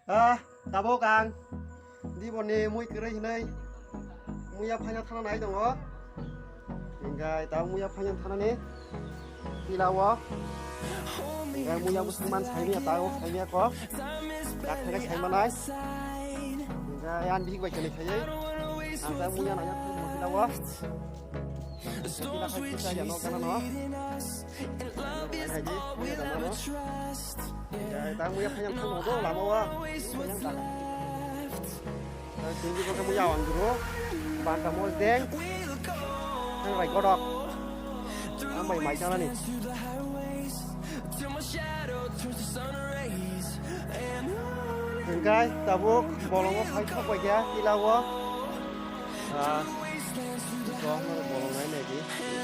Tabo kang di bone mui kere hinai muya phanya thana nai dongo hinggai ta muya phanya thana ni tilawo hinggai muya musliman saimia tago saimia ko dak thana saimanai hinggai an bih bai kene khayai anta muya nanya tilawo kita khai kita jano kana no haji muya jano no hinggai ta muya phanya thana do lamawa yang tak tinggi ko kamu yawan dulu banta mo deng ang bai kodok ang bai mai sana ni hinggai tabuk bolongo phai thok bai ya tilawo ko no bolong ai lagi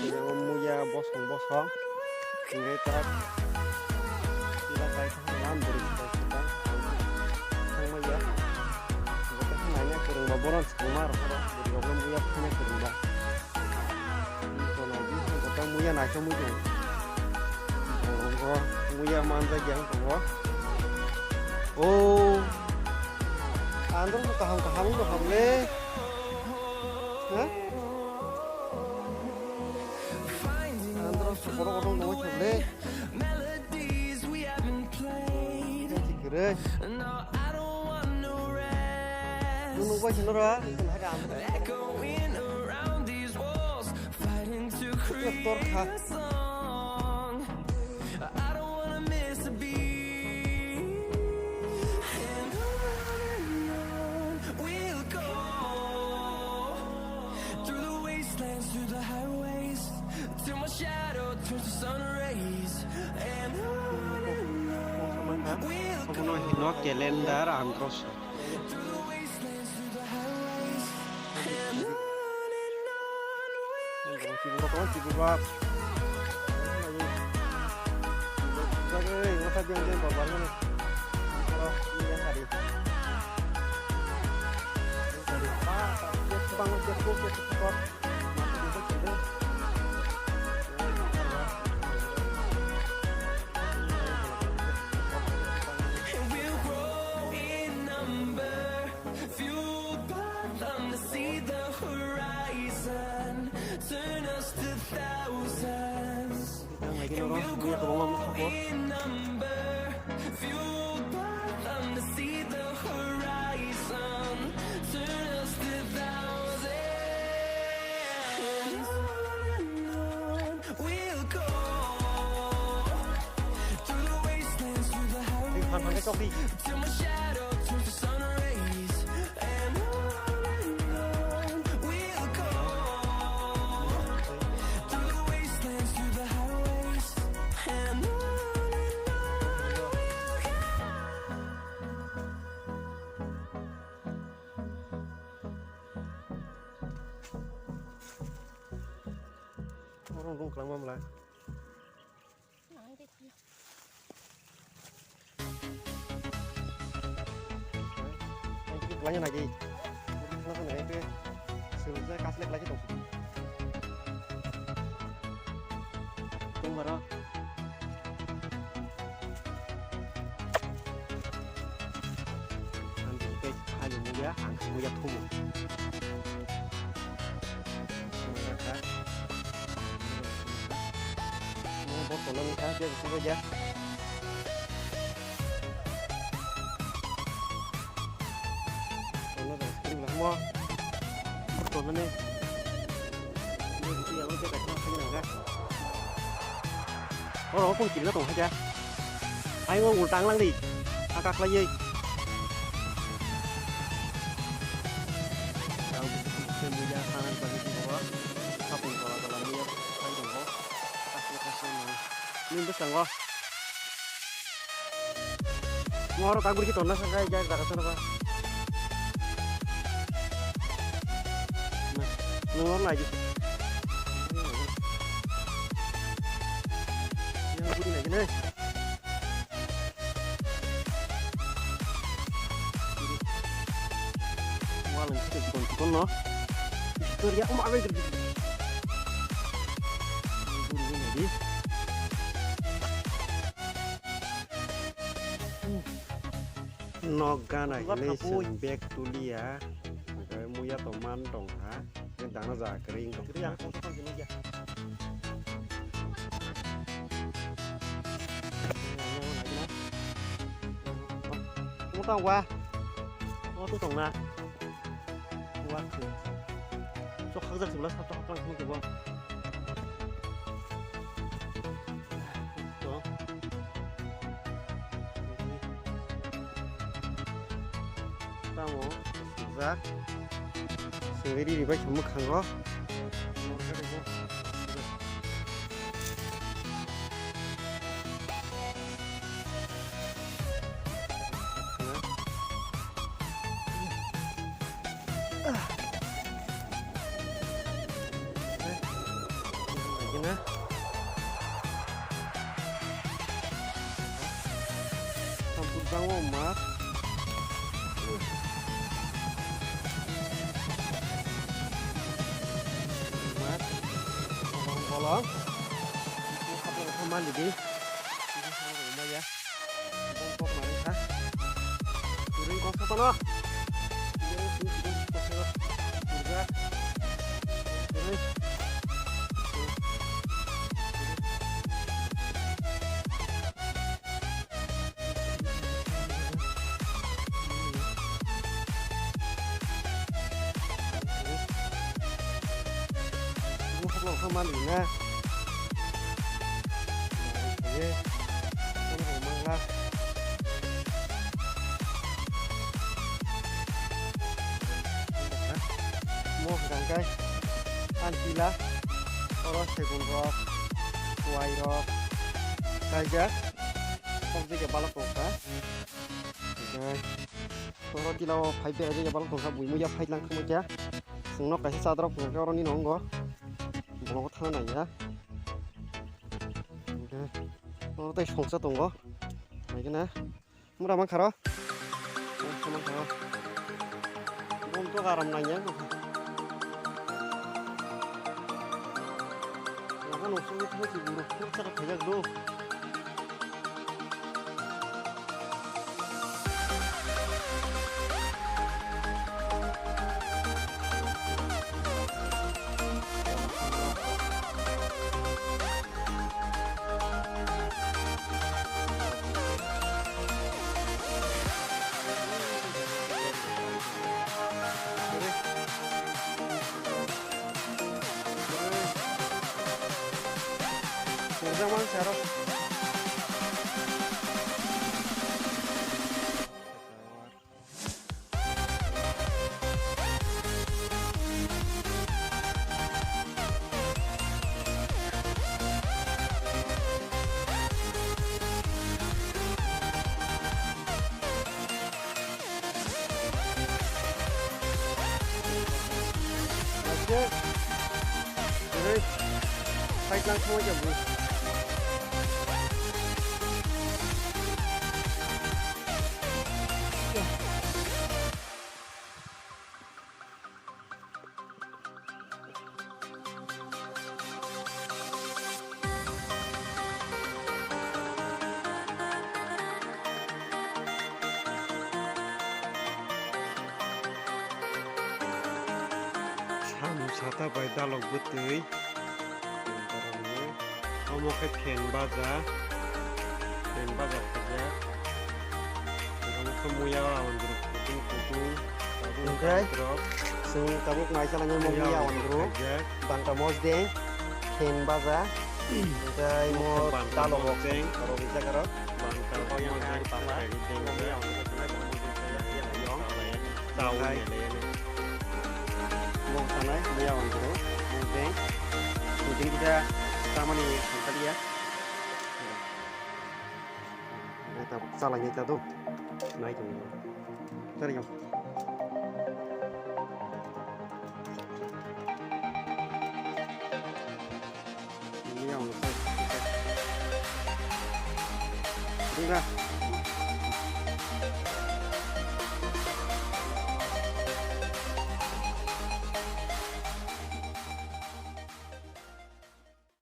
yang muya bosong hinggai tarak tila bai thang beri kita sang maya kurang baboran semar jadi orang muya punya kurang bah itu lagi kita muya naik muya orang muya manja yang tua oh andong kaham itu hamle hah andong sekorang nunggu hamle sikre nunggu aja nora, echoing around these walls, fighting to create a song. I don't wanna miss a beat, and on we'll go through the wastelands, through the highways, till my shadow turns to sun rays, and on we'll go. Tripura masa yang babarnya nih kalau ini yang tadi bangun jatuh cepat turn us to thousands. And we'll grow in number, fueled by them to see the horizon. Turn us to thousands. And on we'll go through the wastelands, through the highways, till my shadow turns to sun rays. And on we'll go. Orang rung kelang mam lah. Kelangnya lagi. Kelangnya lagi tu. Sebetulnya kaslek lagi tu. Tunggu berapa? Nanti kita hanya mulia, angkat mulia tumbuh. Bot tolong kita dia bisa saja. Tolong dah screen lah semua. Tolong ni. Ini mesti yang kita kat sini nak. Oh, pun kiri lah tu saja. Ayo ngutang lang di. Akak lagi. Kalau kita mulia kanan bagi kita, apa yang kalau ni akan jumpa. Ini besar kok. Ngoro kabur kita nasi kayak jaga kat sana pak. Ngoro lagi. Yang budi lagi nih. Walau kita cikon no. Historia apa yang terjadi? Budi lagi. Noga na ini sembek tulia, kayak muya toman dong ha, yang za kering dong. Kering kau tuh gini aja. Kamu tahu wah? Oh tuh dong na, wah tuh. Sok kerja sebelah satu orang semua coba. Tahu, za, sendiri di bawah cuma kanggo. Gimana? Sampun bang Omar. Tolong, ini apa mandi deh? Ini sama rumah ya. Bongkok mereka. Turun kok sana. Juga. Turun. Không ăn được nha. Đấy, không phải mang ra. Mua cái cây ăn chi lá, sau đó sẽ cùng rọ, quay rọ, cây giác, không gì cả ba lô cả. Đây, sau đó thìเราphải về cái ba lô cả bụi mua phải lăng không chứ. Sừng nó cái sao đó cái đó ní nó không có. Nó có thang này nhá. Nó tay phồng sát tùng có. Này cái nè. Mua ra mang khá đó. Mang khá đó. Con có garam này nhá. Nó có nổ xuống cái gì bùrù. Không chắc là phải giặc đâu. Zaman sekarang baik langsung aja bro. Sata bay dalog betul. Kamu ke pen baza kerja. Kamu ke moya lawan grup kutung. Okay. So kamu maichamani moya lawan grup. Bangka mosdeng pen baza. Okay mau dalog deng. Kalau bisa karo. Bangka moya lawan pama. Moya lawan tahu ni. Mau sana moya lawan grup. Deng. Jadi kita sama nih tadi ya. Kita salahnya kita tuh naik ini. Cari yang. Ini yang. Enggak.